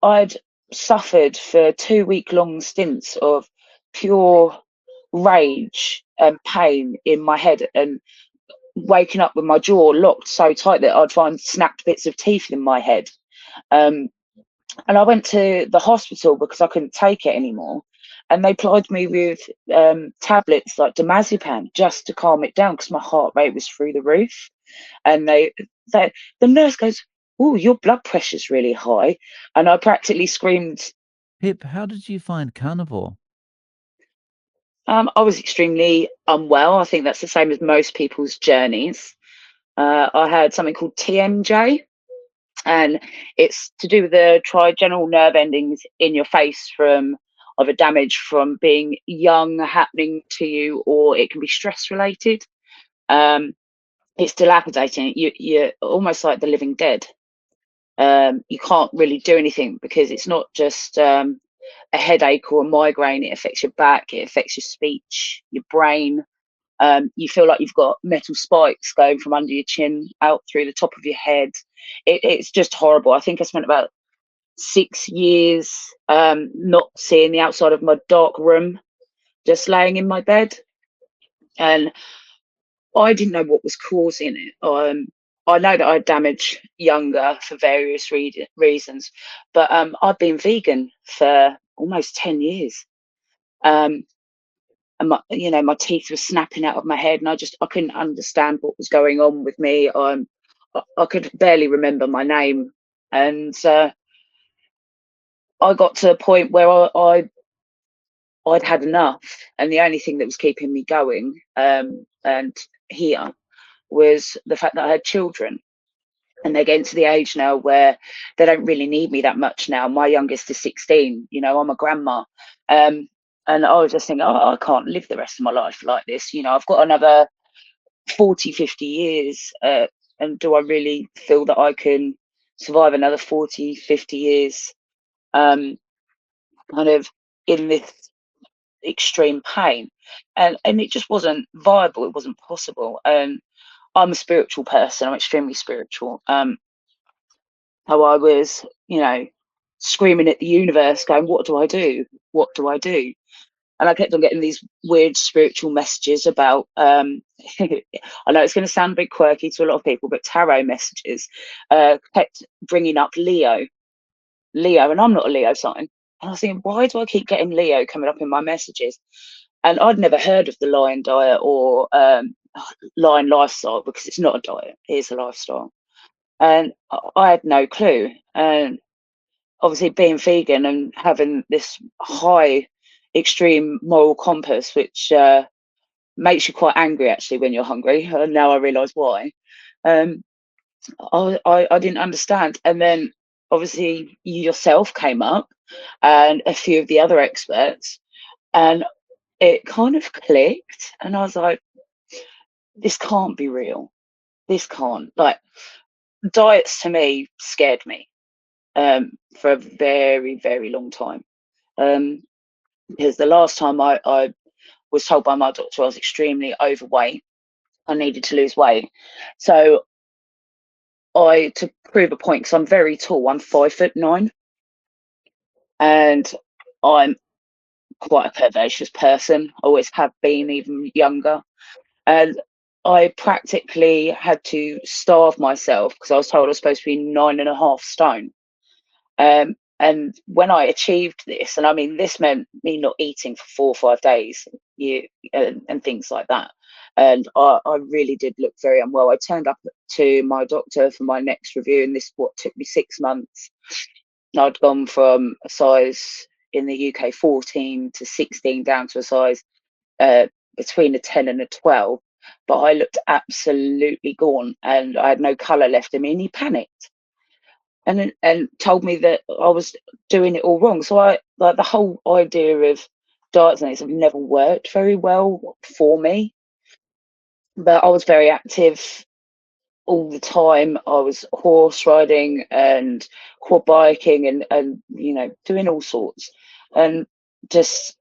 I'd suffered for 2 week long stints of pure rage and pain in my head, and waking up with my jaw locked so tight that I'd find snapped bits of teeth in my head. Um, and I went to the hospital because I couldn't take it anymore. And they plied me with tablets like diazepam just to calm it down because my heart rate was through the roof. And they the nurse goes, "Oh, your blood pressure's really high," and I practically screamed. Pip, how did you find Carnivore? I was extremely unwell. I think that's the same as most people's journeys. I had something called TMJ, and it's to do with the trigeminal nerve endings in your face from either damage from being young happening to you, or it can be stress related. Um, it's dilapidating. You're almost like the living dead. You can't really do anything because it's not just a headache or a migraine. It affects your back, it affects your speech, your brain. You feel like you've got metal spikes going from under your chin out through the top of your head. It's just horrible. I think I spent about 6 years not seeing the outside of my dark room, just laying in my bed. And I didn't know what was causing it. I know that I had damaged younger for various reasons, but I've been vegan for almost 10 years. Um, and my teeth were snapping out of my head, and I couldn't understand what was going on with me. I could barely remember my name, and I got to a point where I'd had enough, and the only thing that was keeping me going and here was the fact that I had children, and they're getting to the age now where they don't really need me that much now. My youngest is 16. I'm a grandma. Um, and I was just thinking, oh, I can't live the rest of my life like this. I've got another 40, 50 years. And do I really feel that I can survive another 40, 50 years um, kind of in this extreme pain? And it just wasn't viable. It wasn't possible. And I'm a spiritual person. I'm extremely spiritual. How I was, screaming at the universe, going, "What do I do? What do I do?" And I kept on getting these weird spiritual messages about. I know it's going to sound a bit quirky to a lot of people, but tarot messages kept bringing up Leo, and I'm not a Leo sign. And I was thinking, why do I keep getting Leo coming up in my messages? And I'd never heard of the Lion diet or Lion lifestyle, because it's not a diet; it's a lifestyle. And I had no clue. And obviously, being vegan and having this high, extreme moral compass, which makes you quite angry actually when you're hungry. And now I realise why. Um, I didn't understand. And then obviously you yourself came up, and a few of the other experts, and it kind of clicked. And I was like, this can't be real. This can't. Like, diets to me scared me for a very, very long time. Um, because the last time I was told by my doctor I was extremely overweight, I needed to lose weight. So to prove a point, because I'm very tall, I'm 5'9", and I'm quite a curvaceous person. Always have been, even younger. And I practically had to starve myself because I was told I was supposed to be 9.5 stone. And when I achieved this, and I mean, this meant me not eating for 4 or 5 days, and things like that. And I really did look very unwell. I turned up to my doctor for my next review, and this what took me 6 months. I'd gone from a size in the UK 14 to 16 down to a size uh, between a 10 and a 12. But I looked absolutely gaunt, and I had no colour left in me. And he panicked and told me that I was doing it all wrong. So I like the whole idea of diets and things have never worked very well for me. But I was very active all the time. I was horse riding and quad biking and doing all sorts. And just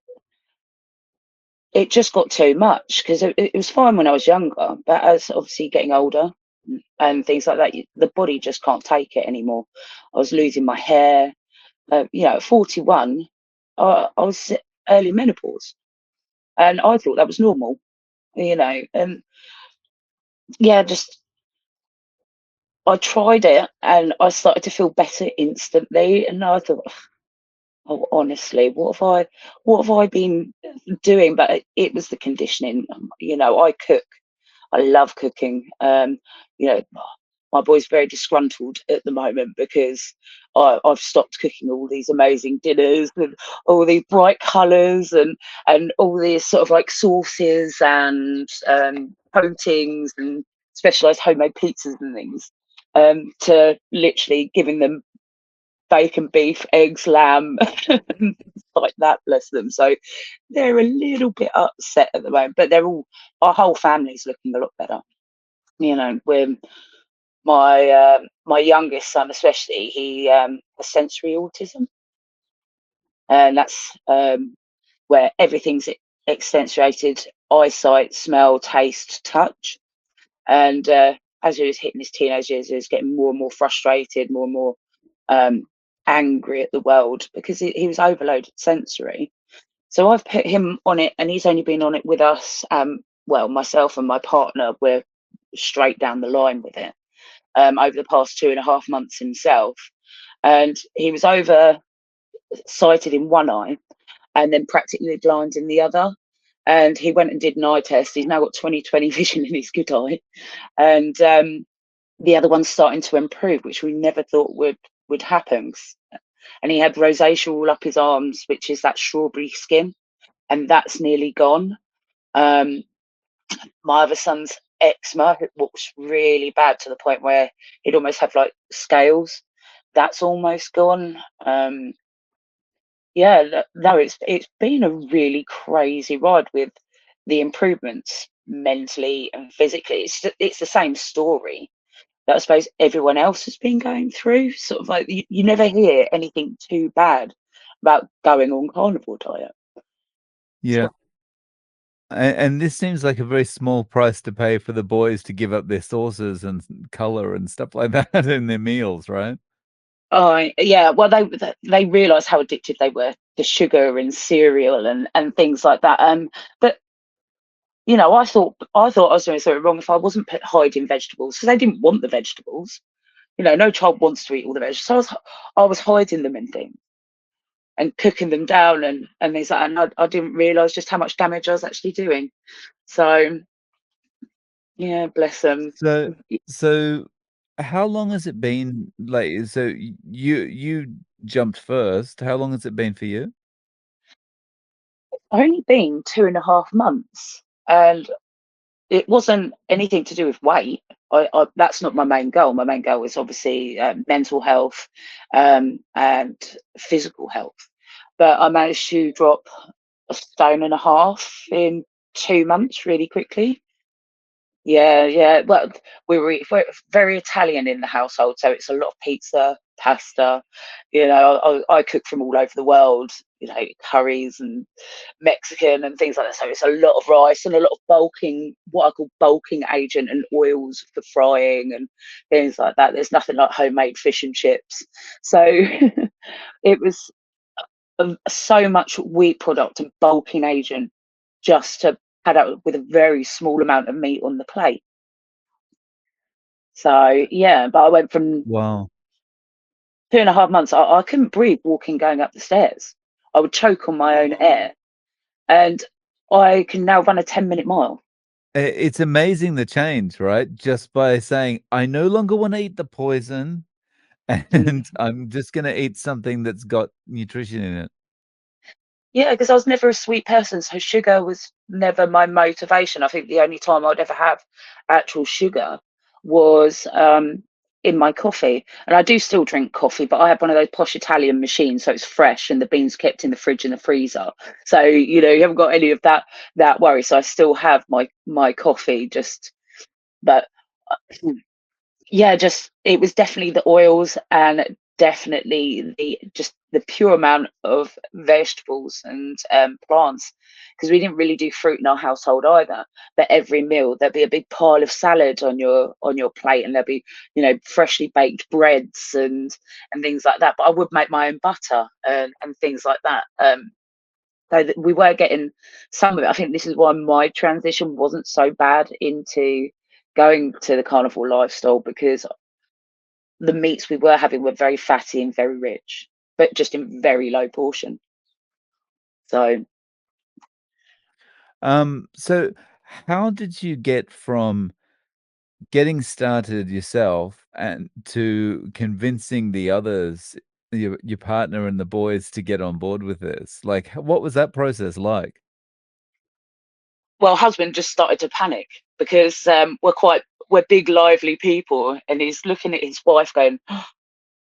it just got too much, because it was fine when I was younger, but as obviously getting older and things like that, the body just can't take it anymore. I was losing my hair. At 41, I was early menopause, and I thought that was normal. And yeah, just I tried it, and I started to feel better instantly. And I thought, oh, honestly, what have I been doing? But it was the conditioning. I cook. I love cooking. You know, my boy's very disgruntled at the moment because I've stopped cooking all these amazing dinners with all these bright colours and all these sort of like sauces and coatings and specialised homemade pizzas and things, to literally giving them bacon, beef, eggs, lamb, and things like that. Bless them. So they're a little bit upset at the moment, but our whole family's looking a lot better. We're my youngest son, especially, he has sensory autism, and that's where everything's accentuated: eyesight, smell, taste, touch. And as he was hitting his teenage years, he was getting more and more frustrated, more and more um, angry at the world because he was overloaded sensory. So I've put him on it, and he's only been on it with us. Well, myself and my partner, we're straight down the line with it, over the past 2.5 months himself. And he was over sighted in one eye and then practically blind in the other. And he went and did an eye test. He's now got 20/20 vision in his good eye. And the other one's starting to improve, which we never thought would happen. And he had rosacea all up his arms, which is that strawberry skin, and that's nearly gone. Um, my other son's eczema, what was really bad to the point where he'd almost have like scales, that's almost gone. Yeah, no, it's been a really crazy ride with the improvements mentally and physically. It's the same story that I suppose everyone else has been going through. Sort of like you never hear anything too bad about going on carnivore diet. Yeah. So, And this seems like a very small price to pay for the boys to give up their sauces and color and stuff like that in their meals, right? yeah, well, they realised how addicted they were to sugar and cereal and things like that. But I thought I was doing something wrong if I wasn't hiding vegetables, because they didn't want the vegetables. No child wants to eat all the vegetables. So I was hiding them in things and cooking them down and things like that. And I didn't realise just how much damage I was actually doing. So yeah, bless them. So so how long has it been, like, so you jumped first. How long has it been for you? I've only been 2.5 months, and it wasn't anything to do with weight. That's not my main goal. My main goal is obviously mental health, and physical health. But I managed to drop a stone and a half in 2 months really quickly. Yeah, yeah. Well, we're very Italian in the household, so it's a lot of pizza, pasta. I cook from all over the world. Curries and Mexican and things like that. So it's a lot of rice and a lot of what I call bulking agent and oils for frying and things like that. There's nothing like homemade fish and chips. So it was so much wheat product and bulking agent just to pad out with a very small amount of meat on the plate. So yeah, but I went from Wow. 2.5 months. I couldn't breathe walking, going up the stairs. I would choke on my own air, and I can now run a 10-minute mile. It's amazing the change, right? Just by saying, "I no longer wanna eat the poison, Mm. and I'm just gonna eat something that's got nutrition in it." Yeah, because I was never a sweet person, so sugar was never my motivation. I think the only time I'd ever have actual sugar was in my coffee. And I do still drink coffee, but I have one of those posh Italian machines, so it's fresh and the beans kept in the fridge and the freezer. So you haven't got any of that worry. So I still have my coffee, just but yeah, just it was definitely the oils and definitely the just the pure amount of vegetables and plants, because we didn't really do fruit in our household either. But every meal there'd be a big pile of salad on your plate, and there'd be, you know, freshly baked breads and things like that. But I would make my own butter and things like that. So that we were getting some of it. I think this is why my transition wasn't so bad into going to the carnivore lifestyle, because the meats we were having were very fatty and very rich, but just in very low portion. So, So how did you get from getting started yourself and to convincing the others, your partner and the boys to get on board with this? Like, what was that process like? well, husband just started to panic because we're big, lively people, and he's looking at his wife going,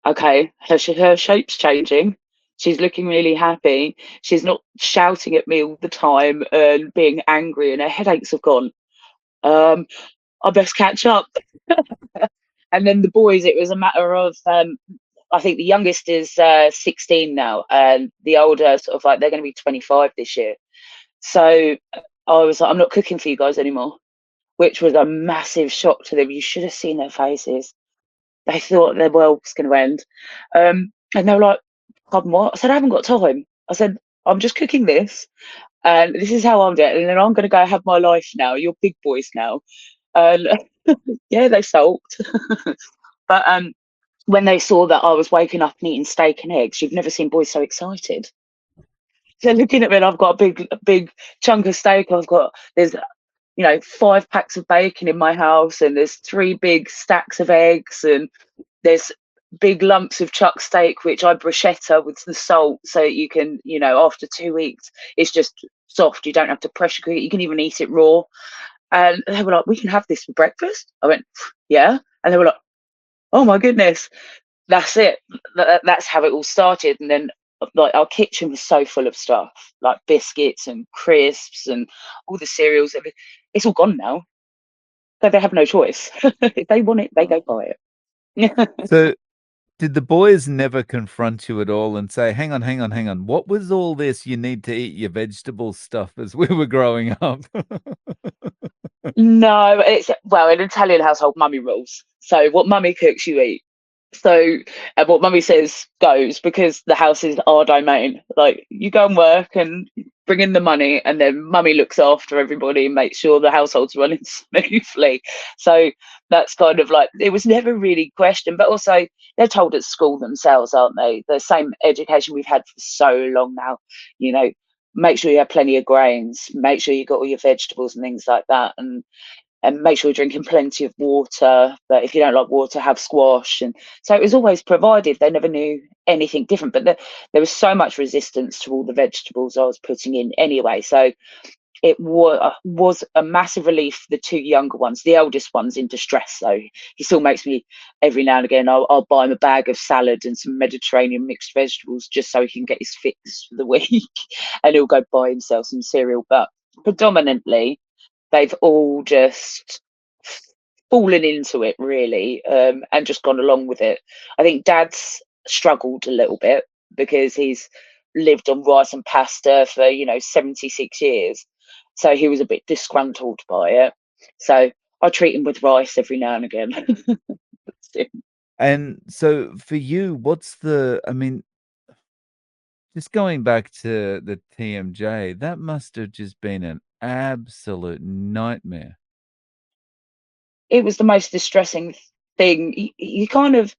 "Okay, her shape's changing. She's looking really happy. She's not shouting at me all the time and being angry, and her headaches have gone. Um, I best catch up." And then the boys, it was a matter of I think the youngest is 16 now, and the older sort of like they're going to be 25 this year. So I was like, I'm not cooking for you guys anymore, which was a massive shock to them. You should have seen their faces. They thought their world was going to end. And they were like, "Pardon, what?" I said, "I haven't got time." I said, "I'm just cooking this, and this is how I'm doing it. And then I'm going to go have my life now. You're big boys now." And yeah, they sulked. But when they saw that I was waking up and eating steak and eggs, you've never seen boys so excited. They're looking at me, and I've got a big chunk of steak. There's, you know, 5 packs of bacon in my house, and there's 3 big stacks of eggs, and there's big lumps of chuck steak which I bruschetta with the salt, so you can, you know, after 2 weeks it's just soft. You don't have to pressure cook it. You can even eat it raw. And they were like, "We can have this for breakfast." I went, "Yeah." And they were like, "Oh my goodness." That's it. That's how it all started. And then, like, our kitchen was so full of stuff, like biscuits and crisps and all the cereals. It's all gone now. So they have no choice. If they want it, they go buy it. So did the boys never confront you at all and say, "Hang on, hang on, hang on. What was all this you need to eat your vegetable stuff as we were growing up?" No, it's, well, in an Italian household, mummy rules. So what mummy cooks, you eat. So, and what mummy says goes, because the house is our domain. Like, you go and work and bring in the money, and then mummy looks after everybody and makes sure the household's running smoothly. So that's kind of like, it was never really questioned. But also, they're told at school themselves, aren't they? The same education we've had for so long now. You know, make sure you have plenty of grains, make sure you got all your vegetables and things like that, and make sure you're drinking plenty of water. But if you don't like water, have squash. And so it was always provided. They never knew anything different. But there was so much resistance to all the vegetables I was putting in anyway. So it was a massive relief for the 2 younger ones. The eldest one's in distress, though. He still makes me, every now and again, I'll buy him a bag of salad and some Mediterranean mixed vegetables just so he can get his fix for the week. And he'll go buy himself some cereal. But predominantly, they've all just fallen into it, really, and just gone along with it. I think Dad's struggled a little bit because he's lived on rice and pasta for, 76 years. So he was a bit disgruntled by it. So I treat him with rice every now and again. And so for you, I mean, just going back to the TMJ, that must have just been an absolute nightmare. It was the most distressing thing. You kind of,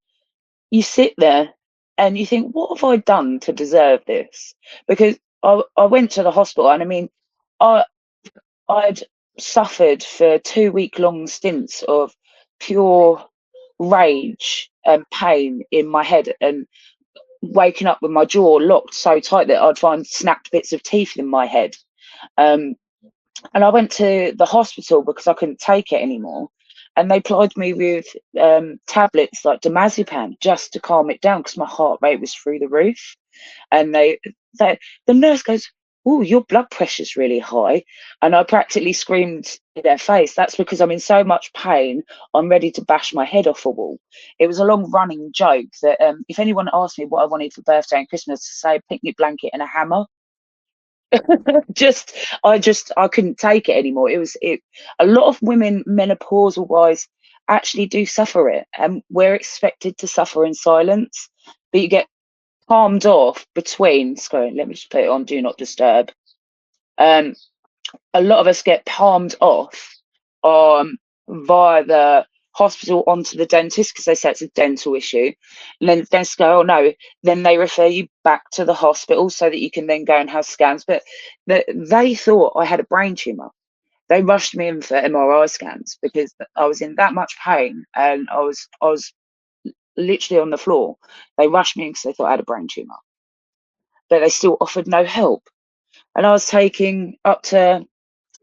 you sit there and you think, what have I done to deserve this? Because I went to the hospital, and I mean, I I'd suffered for 2 week long stints of pure rage and pain in my head, and waking up with my jaw locked so tight that I'd find snapped bits of teeth in my head. Um, and I went to the hospital because I couldn't take it anymore. And they plied me with tablets like diazepam just to calm it down because my heart rate was through the roof. And the nurse goes, oh, your blood pressure's really high. And I practically screamed in their face, that's because I'm in so much pain, I'm ready to bash my head off a wall. It was a long running joke that if anyone asked me what I wanted for birthday and Christmas, to say a picnic blanket and a hammer. just I couldn't take it anymore. It a lot of women menopausal wise actually do suffer it, and we're expected to suffer in silence, but you get palmed off between, sorry, let me just put it on do not disturb. um a lot of us get palmed off via the hospital onto the dentist because they say it's a dental issue, and then the dentist go, oh no, then they refer you back to the hospital so that you can then go and have scans. But they thought I had a brain tumor. They rushed me in for MRI scans because I was in that much pain, and I was literally on the floor. They rushed me in because they thought I had a brain tumor, but they still offered no help. And I was taking up to,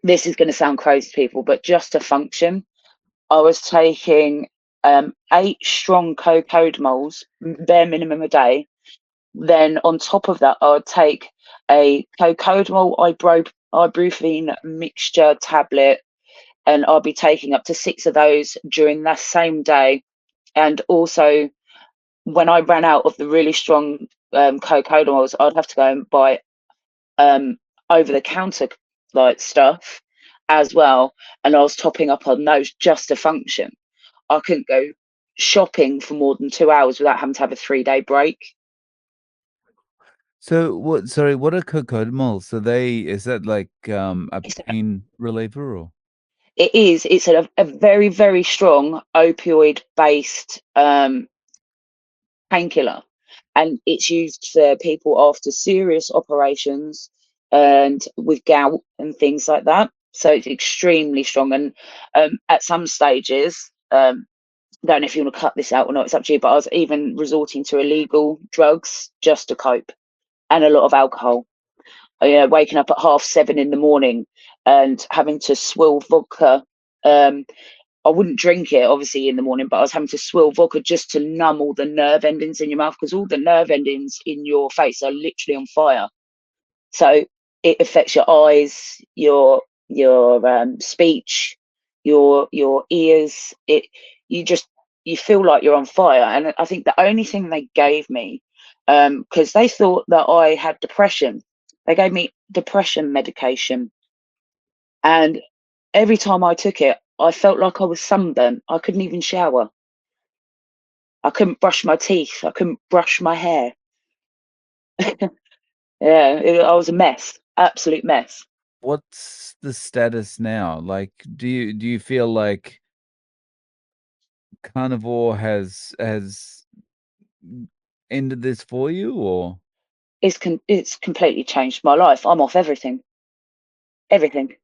this is going to sound crazy to people, but just to function, I was taking 8 strong co-codemols, bare minimum a day. Then on top of that, I would take a co-codemol ibuprofen mixture tablet, and I'll be taking up to 6 of those during that same day. And also, when I ran out of the really strong co-codemols, I'd have to go and buy um, over the counter like stuff as well, and I was topping up on those just to function. I couldn't go shopping for more than 2 hours without having to have a 3-day break. So what sorry, what are cocodamols? Are they is that like, a It's, pain reliever or it's a very, very strong opioid based painkiller, and it's used for people after serious operations and with gout and things like that. So it's extremely strong, and at some stages, don't know if you want to cut this out or not, it's up to you, but I was even resorting to illegal drugs just to cope, and a lot of alcohol. Waking up at 7:30 in the morning and having to swill vodka. I wouldn't drink it obviously in the morning, but I was having to swill vodka just to numb all the nerve endings in your mouth, because all the nerve endings in your face are literally on fire. So it affects your eyes, your speech, your ears. You feel like you're on fire. And I think the only thing they gave me, because they thought that I had depression, they gave me depression medication, and every time I took it, I felt like I was sunburnt. I couldn't even shower. I couldn't brush my teeth. I couldn't brush my hair. Yeah, I was a mess, absolute mess. what's the status now? Like, do you feel like Carnivore has ended this for you or It's completely changed my life. I'm off everything, everything.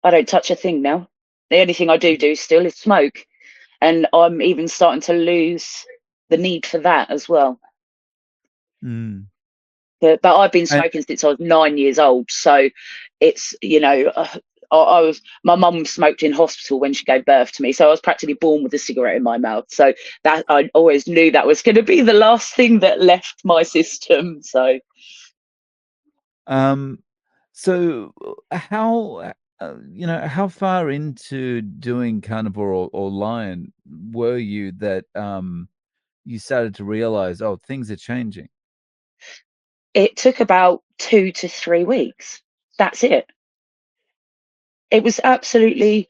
I don't touch a thing now. The only thing I do still is smoke, and I'm even starting to lose the need for that as well. Mm. But I've been And smoking since I was 9 years old, so it's I was, my mum smoked in hospital when she gave birth to me, so I was practically born with a cigarette in my mouth. So that I always knew that was going to be the last thing that left my system. So Um, so how, how far into doing carnivore or lion were you that, you started to realize, "Oh, things are changing?" it took about 2 to 3 weeks. That's it. It was absolutely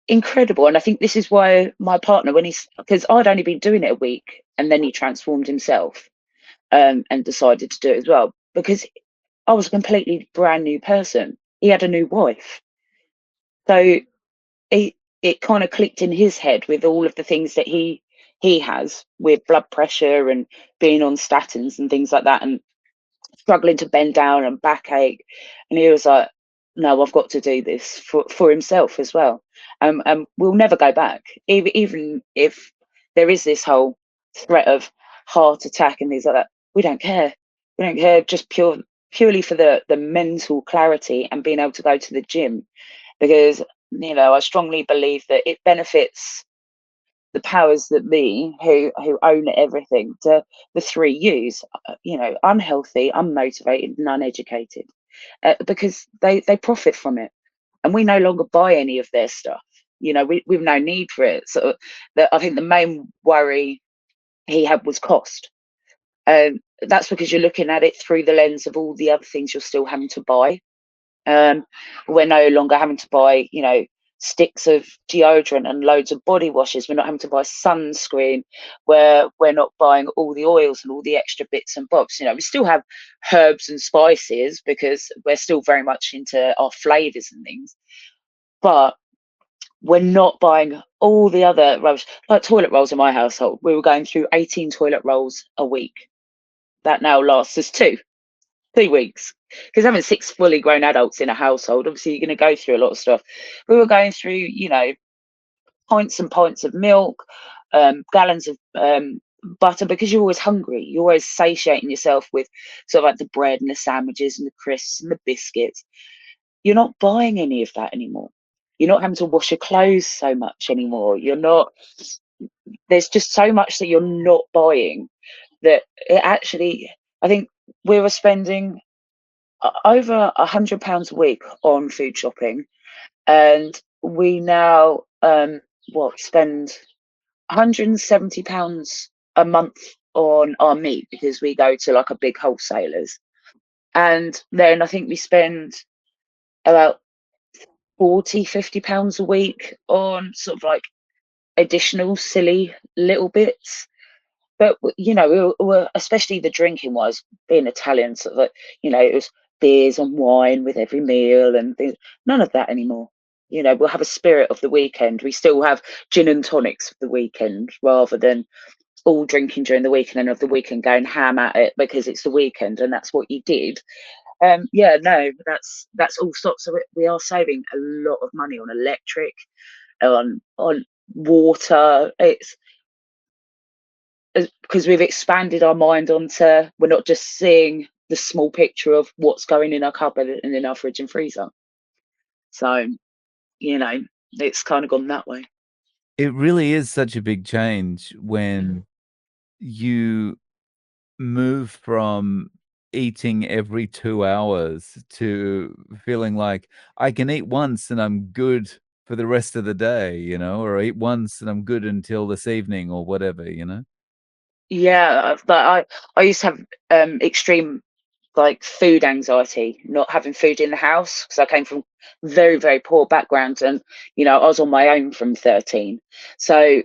incredible. And I think this is why my partner, when because I'd only been doing it a week and then he transformed himself, and decided to do it as well, because I was a completely brand new person. He had a new wife. So it kind of clicked in his head with all of the things that he has with blood pressure and being on statins and things like that, and struggling to bend down and backache. And he was like, no, I've got to do this for himself as well. And we'll never go back. Even if there is this whole threat of heart attack and things like that, we don't care. We don't care, just purely for the mental clarity and being able to go to the gym. Because, I strongly believe that it benefits the powers that be, who own everything, to the three U's, unhealthy, unmotivated, and uneducated. because they profit from it, and we no longer buy any of their stuff. We've no need for it. So I think the main worry he had was cost. That's because you're looking at it through the lens of all the other things you're still having to buy. We're no longer having to buy, sticks of deodorant and loads of body washes. We're not having to buy sunscreen. We're not buying all the oils and all the extra bits and bobs. We still have herbs and spices because we're still very much into our flavors and things. But we're not buying all the other rubbish, like toilet rolls in my household. We were going through 18 toilet rolls a week. That now lasts us 2 weeks, because having 6 fully grown adults in a household, obviously you're going to go through a lot of stuff. We were going through, pints and pints of milk, gallons of butter, because you're always hungry. You're always satiating yourself with sort of like the bread and the sandwiches and the crisps and the biscuits. You're not buying any of that anymore. You're not having to wash your clothes so much anymore. There's just so much that you're not buying that it actually, I think we were spending over £100 a week on food shopping, and we now spend £170 a month on our meat, because we go to like a big wholesalers, and then I think we spend about £40-50 a week on sort of like additional silly little bits. But we were, especially the drinking wise, being Italian, sort of like, it was beers and wine with every meal and things. None of that anymore. We'll have a spirit of the weekend. We still have gin and tonics for the weekend, rather than all drinking during the weekend and of the weekend going ham at it because it's the weekend and that's what you did. Yeah, no, that's all stopped. So we are saving a lot of money on electric, on water. It's because we've expanded our mind onto, we're not just seeing the small picture of what's going in our cupboard and in our fridge and freezer. So, it's kind of gone that way. It really is such a big change when you move from eating every 2 hours to feeling like I can eat once and I'm good for the rest of the day, or eat once and I'm good until this evening or whatever. Yeah, but I used to have extreme like food anxiety, not having food in the house, because I came from very, very poor backgrounds, and I was on my own from 13. So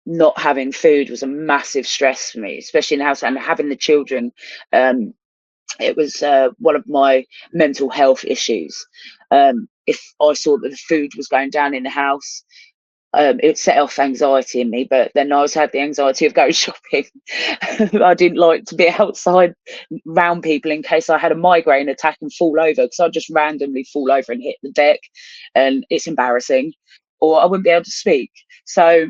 not having food was a massive stress for me, especially in the house, and having the children. It was one of my mental health issues. If I saw that the food was going down in the house, it set off anxiety in me, but then I also had the anxiety of going shopping. I didn't like to be outside round people in case I had a migraine attack and fall over, because I'd just randomly fall over and hit the deck, and it's embarrassing, or I wouldn't be able to speak. So,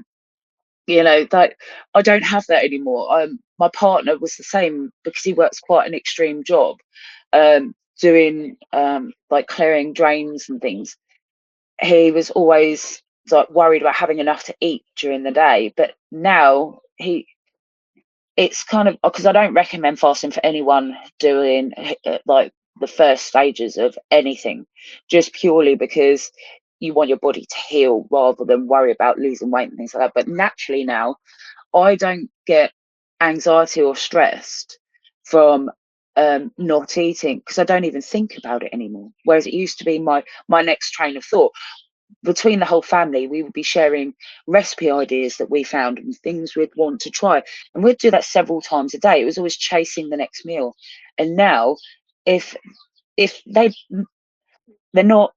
that I don't have that anymore. My partner was the same, because he works quite an extreme job, doing like clearing drains and things. He was always like worried about having enough to eat during the day, but now it's kind of, because I don't recommend fasting for anyone doing like the first stages of anything, just purely because you want your body to heal rather than worry about losing weight and things like that. But naturally now, I don't get anxiety or stressed from not eating, because I don't even think about it anymore. Whereas it used to be my next train of thought. Between the whole family, we would be sharing recipe ideas that we found and things we'd want to try, and we'd do that several times a day. It was always chasing the next meal. And now, if they're not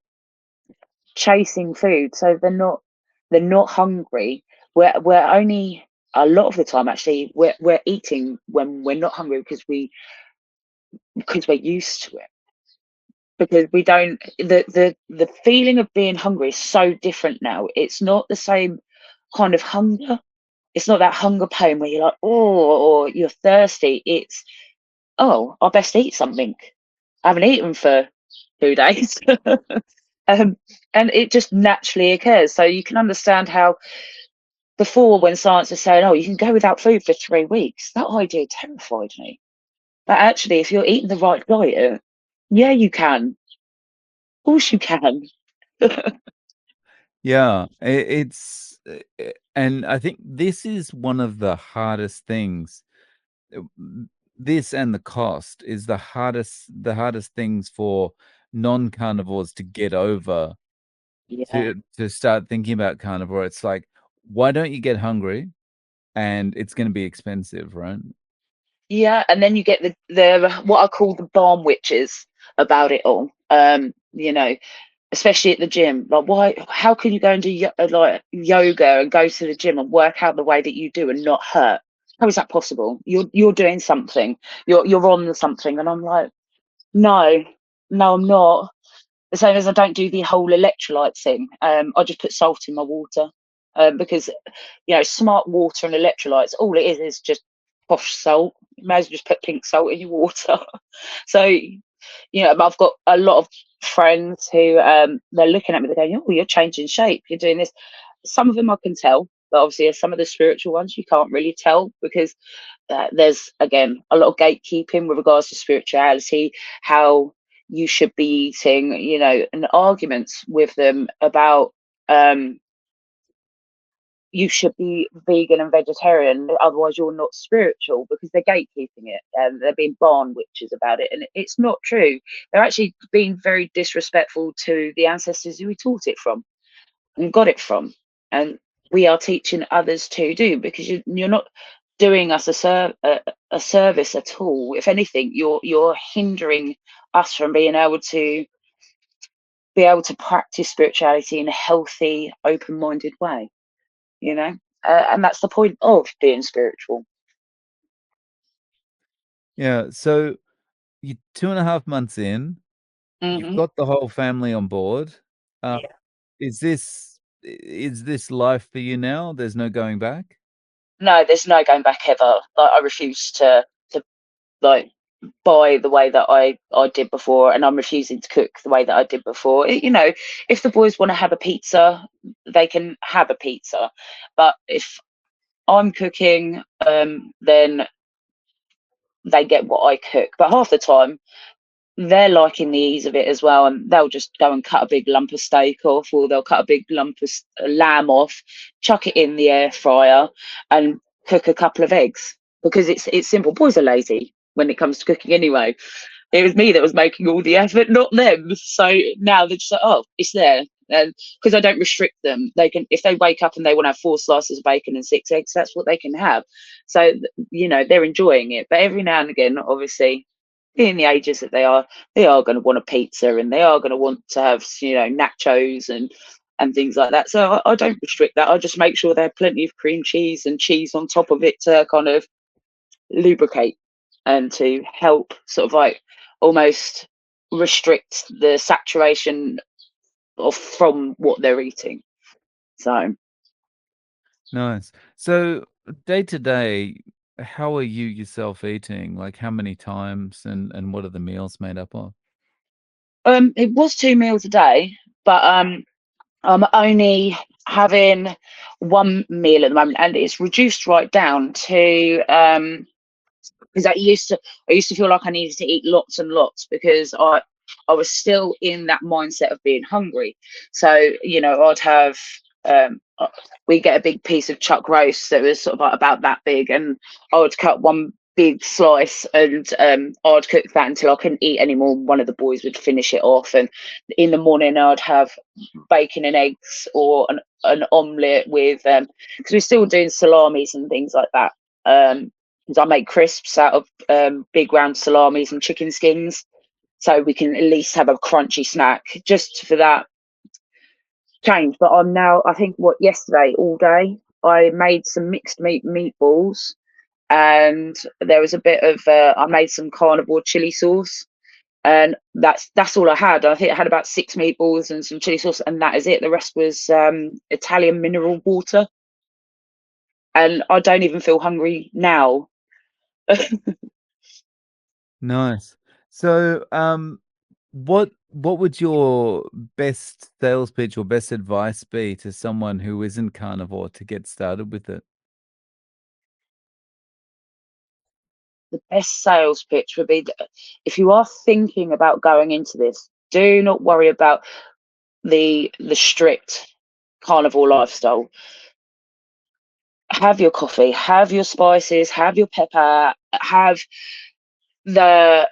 chasing food, so they're not hungry. We're only, a lot of the time actually, we're eating when we're not hungry, because we're used to it, because we don't, the feeling of being hungry is so different now. It's not the same kind of hunger. It's not that hunger pain where you're like, oh, or you're thirsty. It's, oh, I best eat something. I haven't eaten for 2 days. um, and it just naturally occurs. So you can understand how before, when science is saying, oh, you can go without food for 3 weeks, that idea terrified me. But actually, if you're eating the right diet, Yeah, you can. Of course you can. Yeah, it's and I think this is one of the hardest things. This and the cost is the hardest things for non-carnivores to get over Yeah. to start thinking about carnivore. It's like, why don't you get hungry? And it's gonna be expensive, right? Yeah, and then you get the what I call the barn witches about it all. Especially at the gym. Like, why? How can you go and do like yoga and go to the gym and work out the way that you do and not hurt? How is that possible? You're doing something. You're on something, and I'm like, no, no, I'm not. The same as I don't do the whole electrolyte thing. I just put salt in my water, because smart water and electrolytes, all it is just posh salt. You may as well just put pink salt in your water. So, I've got a lot of friends who, they're looking at me, they're going, "Oh, you're changing shape. You're doing this." Some of them I can tell, but obviously some of the spiritual ones you can't really tell because there's again a lot of gatekeeping with regards to spirituality, how you should be eating, and arguments with them about, um, you should be vegan and vegetarian, otherwise you're not spiritual, because they're gatekeeping it and they're being barn witches about it. And it's not true. They're actually being very disrespectful to the ancestors who we taught it from and got it from. And we are teaching others to do, because you're not doing us a service at all. If anything, you're hindering us from being able to practice spirituality in a healthy, open-minded way, you know and that's the point of being spiritual. Yeah, so you're 2.5 months in, you've Hmm. got the whole family on board. Uh, Yeah. is this life for you now? There's no going back? No, there's no going back ever. Like, I refuse to like buy the way that I did before, and I'm refusing to cook the way that I did before. If the boys want to have a pizza, they can have a pizza, but if I'm cooking, then they get what I cook. But half the time they're liking the ease of it as well, and they'll just go and cut a big lump of steak off, or they'll cut a big lump of lamb off, chuck it in the air fryer, and cook a couple of eggs, because it's simple. Boys are lazy when it comes to cooking anyway. It was me that was making all the effort, not them. So now they're just like, oh, it's there. And because I don't restrict them, they can, if they wake up and they want to have 4 slices of bacon and 6 eggs, that's what they can have. So they're enjoying it. But every now and again, obviously, being the ages that they are going to want a pizza, and they are going to want to have nachos and things like that. So I don't restrict that. I just make sure they have plenty of cream cheese and cheese on top of it to kind of lubricate and to help sort of like almost restrict the saturation of from what they're eating. So, Nice. So, day to day, how are you yourself eating? Like, how many times and what are the meals made up of? it was 2 meals a day, but I'm only having one meal at the moment, and it's reduced right down to, because I used to feel like I needed to eat lots and lots, because I was still in that mindset of being hungry. So I'd have, we get a big piece of chuck roast that was sort of like about that big, and I would cut one big slice, and I'd cook that until I couldn't eat anymore. One of the boys would finish it off, and in the morning I'd have bacon and eggs, or an omelette with, because we're still doing salamis and things like that. Because I make crisps out of, big round salamis and chicken skins, so we can at least have a crunchy snack just for that change. But I'm now, I think, yesterday all day I made some mixed meat meatballs, and there was a bit of, I made some carnivore chili sauce, and that's all I had. I think I had about 6 meatballs and some chili sauce, and that is it. The rest was, Italian mineral water, and I don't even feel hungry now. Nice. So, what would your best sales pitch or best advice be to someone who isn't carnivore to get started with it? the best sales pitch would be that if you are thinking about going into this, do not worry about the strict carnivore lifestyle. Have your coffee, have your spices, have your pepper, have the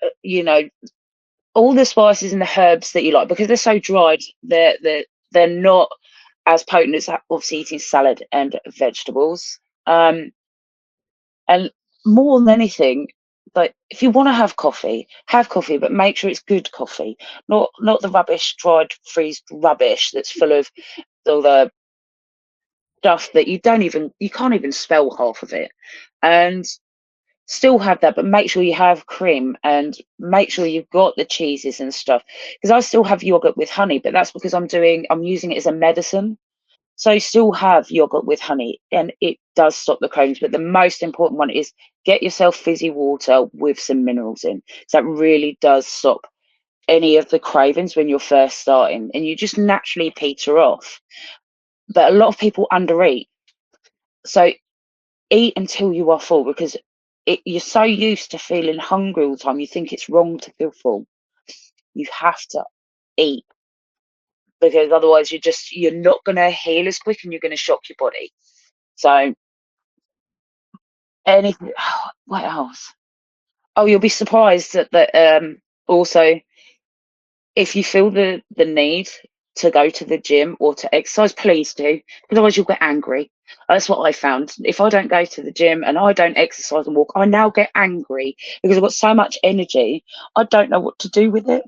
all the spices and the herbs that you like, because they're so dried. They're not as potent as obviously eating salad and vegetables. And more than anything, like if you want to have coffee, but make sure it's good coffee, not the rubbish, dried, freezed rubbish that's full of all the stuff that you can't even spell half of it. And still have that, but make sure you have cream and make sure you've got the cheeses and stuff. Because I still have yogurt with honey, but that's because I'm using it as a medicine. So still have yogurt with honey, and it does stop the cravings. But the most important one is get yourself fizzy water with some minerals in. So that really does stop any of the cravings when you're first starting, and you just naturally peter off. But a lot of people undereat. So eat until you are full, because you're so used to feeling hungry all the time, you think it's wrong to feel full. You have to eat, because otherwise you're not going to heal as quick, and you're going to shock your body. So anything. What else? Oh, you'll be surprised that also, if you feel the need to go to the gym or to exercise, please do, because otherwise you'll get angry. That's what I found. If I don't go to the gym and I don't exercise and walk, I now get angry because I've got so much energy. I don't know what to do with it.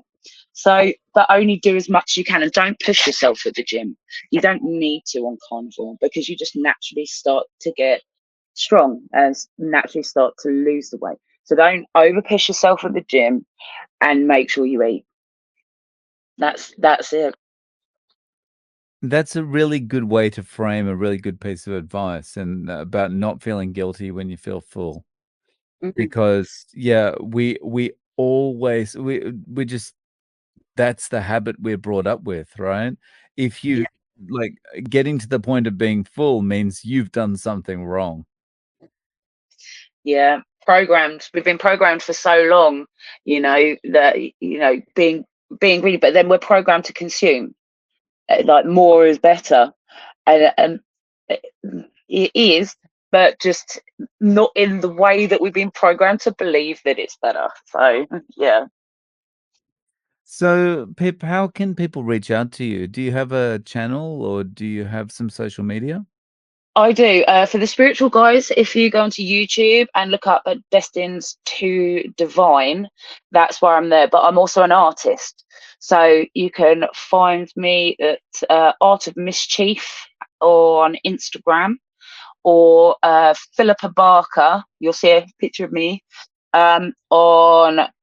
So, but only do as much as you can, and don't push yourself at the gym. You don't need to on carnivore, because you just naturally start to get strong and naturally start to lose the weight. So don't over push yourself at the gym, and make sure you eat. That's it. That's a really good way to frame a really good piece of advice, and about not feeling guilty when you feel full. Mhm. Because, yeah, we always we just that's the habit we're brought up with, right? If you Yeah, like, getting to the point of being full means you've done something wrong. yeah. Programmed. We've been programmed for so long, that being greedy, but then we're programmed to consume. Like more is better, and it is, but just not in the way that we've been programmed to believe that it's better. So yeah. So, Pip, how can people reach out to you? Do you have a channel, or do you have some social media? I do. For the spiritual guys, if you go onto YouTube and look up at Destined to Divine, that's where I'm there. But I'm also an artist. So you can find me at Art of Mischief on Instagram, or Philippa Barker. You'll see a picture of me on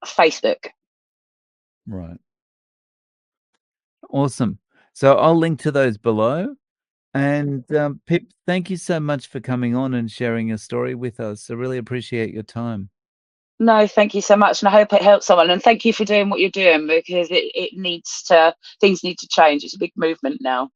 Facebook. Right. Awesome. So I'll link to those below. And, Pip, thank you so much for coming on and sharing your story with us. I really appreciate your time. No, thank you so much, and I hope it helps someone. And thank you for doing what you're doing, because things need to change. It's a big movement now.